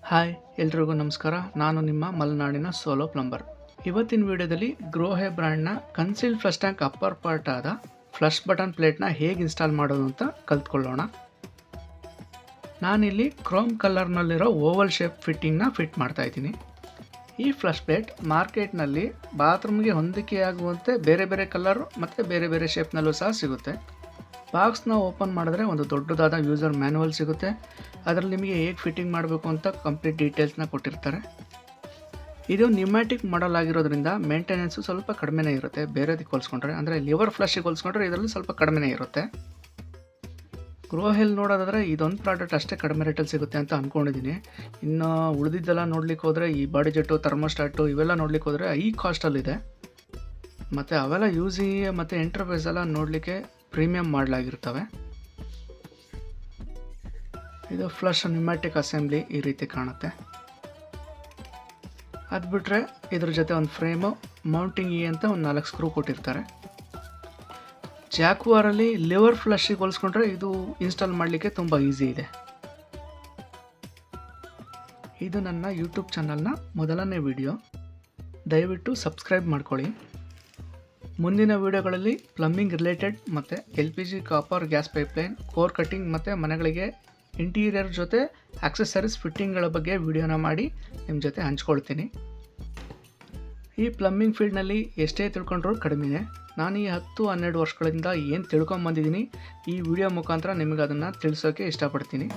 Hi ಎಲ್ರಿಗೂ ನಮಸ್ಕಾರ. ನಾನು ನಿಮ್ಮ ಮಲೆನಾಡಿನ ಸೋಲೋ ಪ್ಲಂಬರ್. ಇವತ್ತಿನ ವಿಡಿಯೋದಲ್ಲಿ ಗ್ರೋಹೆ ಬ್ರ್ಯಾಂಡ್ನ concealed flush tank upper part ಆದ ಫ್ಲಶ್ ಬಟನ್ ಪ್ಲೇಟ್ನ ಹೇಗೆ ಇನ್ಸ್ಟಾಲ್ ಮಾಡೋದು ಅಂತ ಕಲ್ತ್ಕೊಳ್ಳೋಣ. ನಾನಿಲ್ಲಿ ಕ್ರೋಮ್ ಕಲರ್ನಲ್ಲಿರೋ ಓವಲ್ ಶೇಪ್ ಫಿಟ್ಟಿಂಗ್ನ ಫಿಟ್ ಮಾಡ್ತಾ ಇದ್ದೀನಿ. ಈ ಫ್ಲಶ್ ಪ್ಲೇಟ್ ಮಾರ್ಕೆಟ್ನಲ್ಲಿ ಬಾತ್ರೂಮ್ಗೆ ಹೊಂದಿಕೆಯಾಗುವಂತೆ ಬೇರೆ ಬೇರೆ ಕಲರ್ ಮತ್ತು ಬೇರೆ ಬೇರೆ ಶೇಪ್ನಲ್ಲೂ ಸಹ ಸಿಗುತ್ತೆ. ಬಾಕ್ಸ್ನ ಓಪನ್ ಮಾಡಿದ್ರೆ ಒಂದು ದೊಡ್ಡದಾದ ಯೂಸರ್ ಮ್ಯಾನ್ಯುವಲ್ ಸಿಗುತ್ತೆ. ಅದರಲ್ಲಿ ನಿಮಗೆ ಹೇಗೆ ಫಿಟ್ಟಿಂಗ್ ಮಾಡಬೇಕು ಅಂತ ಕಂಪ್ಲೀಟ್ ಡೀಟೇಲ್ಸ್ನ ಕೊಟ್ಟಿರ್ತಾರೆ. ಇದು ನ್ಯೂಮ್ಯಾಟಿಕ್ ಮಾಡಲ್ ಆಗಿರೋದ್ರಿಂದ ಮೇಂಟೆನೆನ್ಸು ಸ್ವಲ್ಪ ಕಡಿಮೆನೇ ಇರುತ್ತೆ ಬೇರೆದಕ್ಕೆ ಹೋಲಿಸ್ಕೊಂಡ್ರೆ. ಅಂದರೆ ಲಿವರ್ ಫ್ಲಶ್ಗೆ ಹೋಲಿಸ್ಕೊಂಡ್ರೆ ಇದರಲ್ಲಿ ಸ್ವಲ್ಪ ಕಡಿಮೆನೇ ಇರುತ್ತೆ. ಗ್ರೋಹೆಲ್ ನೋಡೋದಾದರೆ ಇದೊಂದು ಪ್ರಾಡಕ್ಟ್ ಅಷ್ಟೇ ಕಡಿಮೆ ರೇಟಲ್ಲಿ ಸಿಗುತ್ತೆ ಅಂತ ಅಂದ್ಕೊಂಡಿದ್ದೀನಿ. ಇನ್ನು ಉಳಿದಿದ್ದೆಲ್ಲ ನೋಡ್ಲಿಕ್ಕೆ ಹೋದರೆ ಈ ಬಾಡಿ ಜೆಟ್ಟು, ಥರ್ಮೋಸ್ಟಾಟು ಇವೆಲ್ಲ ನೋಡ್ಲಿಕ್ಕೆ ಹೋದರೆ ಈ ಕಾಸ್ಟಲ್ಲಿದೆ. ಮತ್ತು ಅವೆಲ್ಲ ಯೂಸಿ ಮತ್ತು ಇಂಟರ್ಫೇಸ್ ಎಲ್ಲ ನೋಡಲಿಕ್ಕೆ ಪ್ರೀಮಿಯಂ ಮಾಡಲಾಗಿರ್ತವೆ. ಇದು ಫ್ಲಶ್ ನ್ಯೂಮ್ಯಾಟಿಕ್ ಅಸೆಂಬ್ಲಿ ಈ ರೀತಿ ಕಾಣುತ್ತೆ. ಅದು ಬಿಟ್ಟರೆ ಇದ್ರ ಜೊತೆ ಒಂದು ಫ್ರೇಮು, ಮೌಂಟಿಂಗ್ ಅಂತ ಒಂದು 4 ಸ್ಕ್ರೂ ಕೊಟ್ಟಿರ್ತಾರೆ. ಜಾಕ್ವಾರಲ್ಲಿ ಲಿವರ್ ಫ್ಲಶ್ಗೆ ಹೋಲಿಸ್ಕೊಂಡ್ರೆ ಇದು ಇನ್ಸ್ಟಾಲ್ ಮಾಡಲಿಕ್ಕೆ ತುಂಬ ಈಸಿ ಇದೆ. ಇದು ನನ್ನ ಯೂಟ್ಯೂಬ್ ಚಾನಲ್ನ ಮೊದಲನೇ ವಿಡಿಯೋ. ದಯವಿಟ್ಟು ಸಬ್ಸ್ಕ್ರೈಬ್ ಮಾಡ್ಕೊಳ್ಳಿ. ಮುಂದಿನ ವಿಡಿಯೋಗಳಲ್ಲಿ ಪ್ಲಂಬಿಂಗ್ ರಿಲೇಟೆಡ್ ಮತ್ತು LPG, copper, gas pipeline, core cutting ಮತ್ತು ಮನೆಗಳಿಗೆ ಇಂಟೀರಿಯರ್ ಜೊತೆ ಆಕ್ಸೆಸರೀಸ್ ಫಿಟ್ಟಿಂಗ್ಗಳ ಬಗ್ಗೆ ವಿಡಿಯೋನ ಮಾಡಿ ನಿಮ್ಮ ಜೊತೆ ಹಂಚ್ಕೊಳ್ತೀನಿ. ಈ ಪ್ಲಂಬಿಂಗ್ ಫೀಲ್ಡ್ನಲ್ಲಿ ಎಷ್ಟೇ ತಿಳ್ಕೊಂಡ್ರೂ ಕಡಿಮೆನೆ. ನಾನು ಈ 10-12 ವರ್ಷಗಳಿಂದ ಏನು ತಿಳ್ಕೊಂಬಂದಿದ್ದೀನಿ ಈ ವಿಡಿಯೋ ಮುಖಾಂತರ ನಿಮಗೆ ಅದನ್ನು ತಿಳಿಸೋಕ್ಕೆ ಇಷ್ಟಪಡ್ತೀನಿ.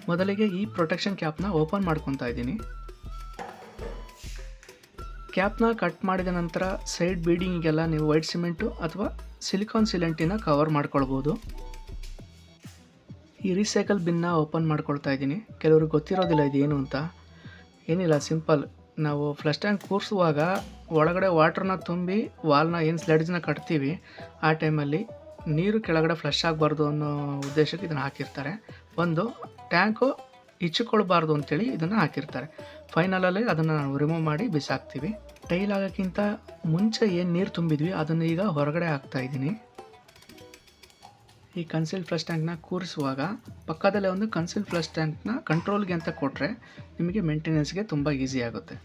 ಮೊದಲಿಗೆ ಈ ಪ್ರೊಟೆಕ್ಷನ್ ಕ್ಯಾಪ್ನ ಓಪನ್ ಮಾಡ್ಕೊತಾ ಇದ್ದೀನಿ. ಕ್ಯಾಪ್ನ ಕಟ್ ಮಾಡಿದ ನಂತರ ಸೈಡ್ ಬೀಡಿಂಗಿಗೆಲ್ಲ ನೀವು ವೈಟ್ ಸಿಮೆಂಟು ಅಥವಾ ಸಿಲಿಕಾನ್ ಸಿಲೆಂಟಿನ ಕವರ್ ಮಾಡ್ಕೊಳ್ಬೋದು. ಈ ರೀಸೈಕಲ್ ಬಿನ್ನ ಓಪನ್ ಮಾಡ್ಕೊಳ್ತಾ ಇದ್ದೀನಿ. ಕೆಲವ್ರಿಗೆ ಗೊತ್ತಿರೋದಿಲ್ಲ ಇದೇನು ಅಂತ. ಏನಿಲ್ಲ, ಸಿಂಪಲ್. ನಾವು ಫ್ಲಶ್ ಟ್ಯಾಂಕ್ ಕೂರಿಸುವಾಗ ಒಳಗಡೆ ವಾಟ್ರನ್ನ ತುಂಬಿ ವಾಲ್ನ ಏನು ಸ್ಲಡ್ಜ್ನ ಕಟ್ತೀವಿ ಆ ಟೈಮಲ್ಲಿ ನೀರು ಕೆಳಗಡೆ ಫ್ಲಶ್ ಆಗಬಾರ್ದು ಅನ್ನೋ ಉದ್ದೇಶಕ್ಕೆ ಇದನ್ನು ಹಾಕಿರ್ತಾರೆ. ಒಂದು ಟ್ಯಾಂಕು ಇಚ್ಚಿಕೊಳ್ಬಾರ್ದು ಅಂತೇಳಿ ಇದನ್ನು ಹಾಕಿರ್ತಾರೆ. ಫೈನಲಲ್ಲಿ ಅದನ್ನು ನಾವು ರಿಮೂವ್ ಮಾಡಿ ಬಿಸಾಕ್ತೀವಿ. ಟೈಲ್ ಆಗೋಕ್ಕಿಂತ ಮುಂಚೆ ಏನು ನೀರು ತುಂಬಿದ್ವಿ ಅದನ್ನು ಈಗ ಹೊರಗಡೆ ಹಾಕ್ತಾ ಇದ್ದೀನಿ. ಈ ಕನ್ಸೀಲ್ಡ್ ಫ್ಲಶ್ ಟ್ಯಾಂಕ್ನ ಕೂರಿಸುವಾಗ ಪಕ್ಕದಲ್ಲೇ ಒಂದು ಕನ್ಸೀಲ್ಡ್ ಫ್ಲಶ್ ಟ್ಯಾಂಕ್ನ ಕಂಟ್ರೋಲ್ಗೆ ಅಂತ ಕೊಟ್ಟರೆ ನಿಮಗೆ ಮೇಂಟೆನೆನ್ಸ್ಗೆ ತುಂಬ ಈಸಿ ಆಗುತ್ತೆ.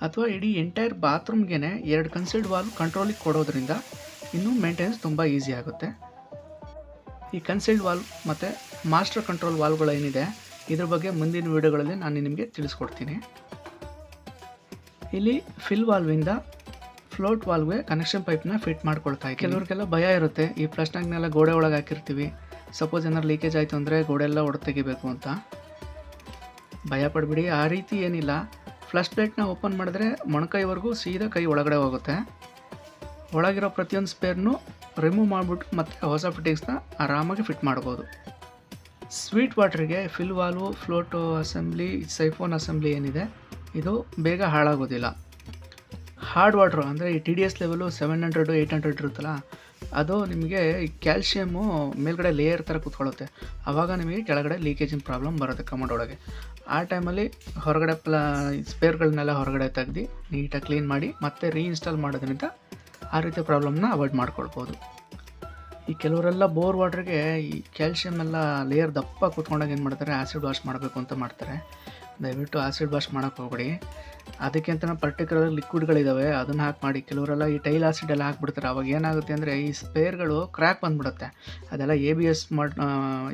ಅಥವಾ ಇಡೀ ಎಂಟೈರ್ ಬಾತ್ರೂಮ್ಗೆ 2 ಕನ್ಸೀಲ್ಡ್ ವಾಲ್ವ್ ಕಂಟ್ರೋಲಿಗೆ ಕೊಡೋದ್ರಿಂದ ಇನ್ನೂ ಮೇಂಟೆನೆನ್ಸ್ ತುಂಬ ಈಸಿ ಆಗುತ್ತೆ. ಈ ಕನ್ಸೀಲ್ಡ್ ವಾಲ್ವ್ ಮತ್ತು ಮಾಸ್ಟರ್ ಕಂಟ್ರೋಲ್ ವಾಲ್ವ್ಗಳೇನಿದೆ ಇದ್ರ ಬಗ್ಗೆ ಮುಂದಿನ ವೀಡಿಯೋಗಳಲ್ಲಿ ನಾನು ನಿಮಗೆ ತಿಳಿಸ್ಕೊಡ್ತೀನಿ. ಇಲ್ಲಿ ಫಿಲ್ ವಾಲ್ವಿಂದ ಫ್ಲೋಟ್ ವಾಲ್ವ್ಗೆ ಕನೆಕ್ಷನ್ ಪೈಪ್ನ ಫಿಟ್ ಮಾಡ್ಕೊಳ್ತಾ ಇದ್ದೀನಿ. ಕೆಲವ್ರಿಗೆಲ್ಲ ಭಯ ಇರುತ್ತೆ, ಈ ಫ್ಲಶ್ ಟ್ಯಾಂಕ್ನೆಲ್ಲ ಗೋಡೆ ಒಳಗೆ ಹಾಕಿರ್ತೀವಿ, ಸಪೋಸ್ ಏನಾದ್ರು ಲೀಕೇಜ್ ಆಯಿತು ಅಂದರೆ ಗೋಡೆ ಎಲ್ಲ ಹೊಡೆದು ತೆಗಿಬೇಕು ಅಂತ. ಭಯ ಪಡಬೇಡಿ, ಆ ರೀತಿ ಏನಿಲ್ಲ. ಫ್ಲಶ್ ಪ್ಲೇಟ್ನ ಓಪನ್ ಮಾಡಿದ್ರೆ ಮೊಣಕೈವರೆಗೂ ಸೀದಾ ಕೈ ಒಳಗಡೆ ಹೋಗುತ್ತೆ. ಒಳಗಿರೋ ಪ್ರತಿಯೊಂದು ಸ್ಪೇರ್ನು ರಿಮೂವ್ ಮಾಡಿಬಿಟ್ಟು ಮತ್ತು ಹೊಸ ಫಿಟ್ಟಿಂಗ್ಸ್ನ ಆರಾಮಾಗಿ ಫಿಟ್ ಮಾಡ್ಬೋದು. ಸ್ವೀಟ್ ವಾಟ್ರಿಗೆ ಫಿಲ್ ವಾಲ್ವು, ಫ್ಲೋಟು ಅಸೆಂಬ್ಲಿ, ಸೈಫೋನ್ ಅಸೆಂಬ್ಲಿ ಏನಿದೆ ಇದು ಬೇಗ ಹಾಳಾಗೋದಿಲ್ಲ. ಹಾರ್ಡ್ ವಾಟ್ರು ಅಂದರೆ ಈ TDS ಲೆವೆಲು 700-800 ಇರುತ್ತಲ್ಲ, ಅದು ನಿಮಗೆ ಕ್ಯಾಲ್ಶಿಯಮ್ಮು ಮೇಲ್ಗಡೆ ಲೇಯರ್ ಥರ ಕೂತ್ಕೊಳ್ಳುತ್ತೆ. ಆವಾಗ ನಿಮಗೆ ಕೆಳಗಡೆ ಲೀಕೇಜಿನ ಪ್ರಾಬ್ಲಮ್ ಬರುತ್ತೆ ಕಮೋಡ್ ಒಳಗೆ. ಆ ಟೈಮಲ್ಲಿ ಹೊರಗಡೆ ಸ್ಪೇರ್ಗಳನ್ನೆಲ್ಲ ಹೊರಗಡೆ ತೆಗ್ದು ನೀಟಾಗಿ ಕ್ಲೀನ್ ಮಾಡಿ ಮತ್ತೆ ರೀಇನ್ಸ್ಟಾಲ್ ಮಾಡೋದ್ರಿಂದ ಆ ರೀತಿ ಪ್ರಾಬ್ಲಮ್ನ ಅವಾಯ್ಡ್ ಮಾಡ್ಕೊಳ್ಬೋದು. ಈ ಕೆಲವರೆಲ್ಲ ಬೋರ್ ವಾಟ್ರಿಗೆ ಈ ಕ್ಯಾಲ್ಶಿಯಮ್ ಎಲ್ಲ ಲೇಯರ್ ದಪ್ಪ ಕೂತ್ಕೊಂಡಾಗ ಏನು ಮಾಡ್ತಾರೆ, ಆ್ಯಸಿಡ್ ವಾಶ್ ಮಾಡಬೇಕು ಅಂತ ಮಾಡ್ತಾರೆ. ದಯವಿಟ್ಟು ಆ್ಯಸಿಡ್ ವಾಶ್ ಮಾಡೋಕ್ಕೆ ಹೋಗ್ಬೇಡಿ. ಅದಕ್ಕಿಂತ ಪರ್ಟಿಕ್ಯುಲರ್ ಲಿಕ್ವಿಡ್ಗಳಿದ್ದಾವೆ ಅದನ್ನು ಹಾಕಿ ಮಾಡಿ. ಕೆಲವರೆಲ್ಲ ಈ ಟೈಲ್ ಆಸಿಡ್ ಎಲ್ಲ ಹಾಕ್ಬಿಡ್ತಾರೆ. ಅವಾಗ ಏನಾಗುತ್ತೆ ಅಂದರೆ ಈ ಸ್ಪೇರ್ಗಳು ಕ್ರ್ಯಾಕ್ ಬಂದುಬಿಡುತ್ತೆ. ಅದೆಲ್ಲ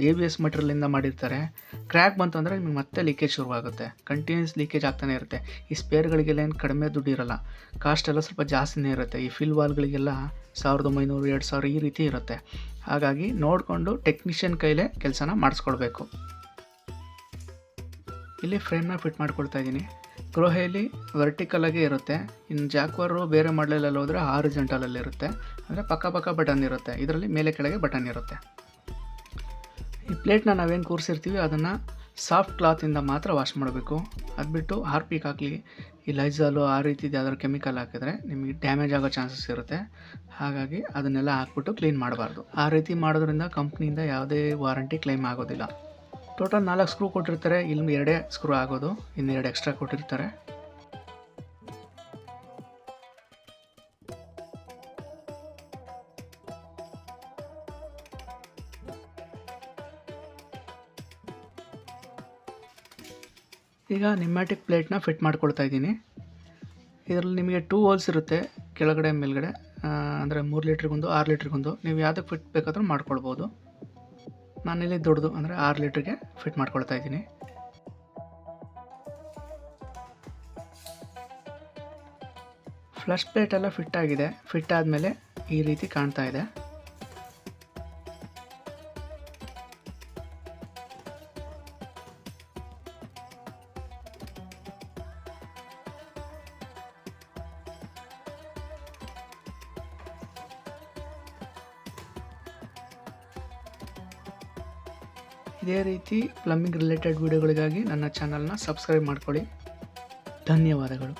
ABS ಮಟೀರಿಯಲಿಂದ ಮಾಡಿರ್ತಾರೆ. ಕ್ರ್ಯಾಕ್ ಬಂತು ಅಂದರೆ ನಿಮಗೆ ಮತ್ತೆ ಲೀಕೇಜ್ ಶುರುವಾಗುತ್ತೆ. ಕಂಟಿನ್ಯೂಸ್ ಲೀಕೇಜ್ ಆಗ್ತಾನೆ ಇರುತ್ತೆ. ಈ ಸ್ಪೇರ್ಗಳಿಗೆಲ್ಲ ಏನು ಕಡಿಮೆ ದುಡ್ಡು ಇರೋಲ್ಲ, ಕಾಸ್ಟ್ ಎಲ್ಲ ಸ್ವಲ್ಪ ಜಾಸ್ತಿನೇ ಇರುತ್ತೆ. ಈ ಫಿಲ್ ವಾಲ್ಗಳಿಗೆಲ್ಲ 1900-2000 ಈ ರೀತಿ ಇರುತ್ತೆ. ಹಾಗಾಗಿ ನೋಡಿಕೊಂಡು ಟೆಕ್ನಿಷಿಯನ್ ಕೈಲೇ ಕೆಲಸನ ಮಾಡಿಸ್ಕೊಳ್ಬೇಕು. ಇಲ್ಲಿ ಫ್ರೇಮ್ನ ಫಿಟ್ ಮಾಡ್ಕೊಳ್ತಾ ಇದ್ದೀನಿ. ಗ್ರೋಹೆಯಲ್ಲಿ ವರ್ಟಿಕಲಾಗಿ ಇರುತ್ತೆ. ಇನ್ನು ಜಾಕ್ವಾರು ಬೇರೆ ಮಾಡಲೆಲ್ಲ ಹೋದರೆ ಹಾರಿಜಾಂಟಲಲ್ಲಿ ಇರುತ್ತೆ, ಅಂದರೆ ಪಕ್ಕ ಬಟನ್ ಇರುತ್ತೆ. ಇದರಲ್ಲಿ ಮೇಲೆ ಕೆಳಗೆ ಬಟನ್ ಇರುತ್ತೆ. ಈ ಪ್ಲೇಟ್ನ ನಾವೇನು ಕೂರಿಸಿರ್ತೀವಿ ಅದನ್ನು ಸಾಫ್ಟ್ ಕ್ಲಾತಿಂದ ಮಾತ್ರ ವಾಶ್ ಮಾಡಬೇಕು. ಅದು ಬಿಟ್ಟು ಹಾರ್ಪಿಕ್ ಹಾಕಲಿ, ಈ ಲೈಜಾಲು ಆ ರೀತಿದು ಯಾವ್ದಾದ್ರು ಕೆಮಿಕಲ್ ಹಾಕಿದ್ರೆ ನಿಮಗೆ ಡ್ಯಾಮೇಜ್ ಆಗೋ ಚಾನ್ಸಸ್ ಇರುತ್ತೆ. ಹಾಗಾಗಿ ಅದನ್ನೆಲ್ಲ ಹಾಕ್ಬಿಟ್ಟು ಕ್ಲೀನ್ ಮಾಡಬಾರ್ದು. ಆ ರೀತಿ ಮಾಡೋದ್ರಿಂದ ಕಂಪ್ನಿಯಿಂದ ಯಾವುದೇ ವಾರಂಟಿ ಕ್ಲೈಮ್ ಆಗೋದಿಲ್ಲ. ಟೋಟಲ್ 4 ಸ್ಕ್ರೂ ಕೊಟ್ಟಿರ್ತಾರೆ. ಇಲ್ಲಿ 2 ಸ್ಕ್ರೂ ಆಗೋದು, ಇನ್ನು 2 ಎಕ್ಸ್ಟ್ರಾ ಕೊಟ್ಟಿರ್ತಾರೆ. ಈಗ ನ್ಯೂಮ್ಯಾಟಿಕ್ ಪ್ಲೇಟ್ನ ಫಿಟ್ ಮಾಡ್ಕೊಳ್ತಾ ಇದ್ದೀನಿ. ಇದರಲ್ಲಿ ನಿಮಗೆ 2 ಹೋಲ್ಸ್ ಇರುತ್ತೆ, ಕೆಳಗಡೆ ಮೇಲ್ಗಡೆ. ಅಂದರೆ 3 ಲೀಟ್ರಿಗೊಂದು 6 ಲೀಟ್ರಿಗೊಂದು. ನೀವು ಯಾವುದಕ್ಕೆ ಫಿಟ್ ಬೇಕಾದರೂ ಮಾಡ್ಕೊಳ್ಬೋದು. ನಾನಿಲ್ಲಿ ದೊಡ್ಡದು ಅಂದರೆ 6 ಲೀಟ್ರಿಗೆ ಫಿಟ್ ಮಾಡ್ಕೊಳ್ತಾ ಇದ್ದೀನಿ. ಫ್ಲಶ್ ಪ್ಲೇಟ್ ಎಲ್ಲ ಫಿಟ್ ಆಗಿದೆ. ಫಿಟ್ ಆದಮೇಲೆ ಈ ರೀತಿ ಕಾಣ್ತಾ ಇದೆ. ಇದೇ ರೀತಿ ಪ್ಲಂಬಿಂಗ್ ರಿಲೇಟೆಡ್ ವಿಡಿಯೋಗಳಿಗಾಗಿ ನನ್ನ ಚಾನಲ್ನ ಸಬ್ಸ್ಕ್ರೈಬ್ ಮಾಡ್ಕೊಳ್ಳಿ. ಧನ್ಯವಾದಗಳು.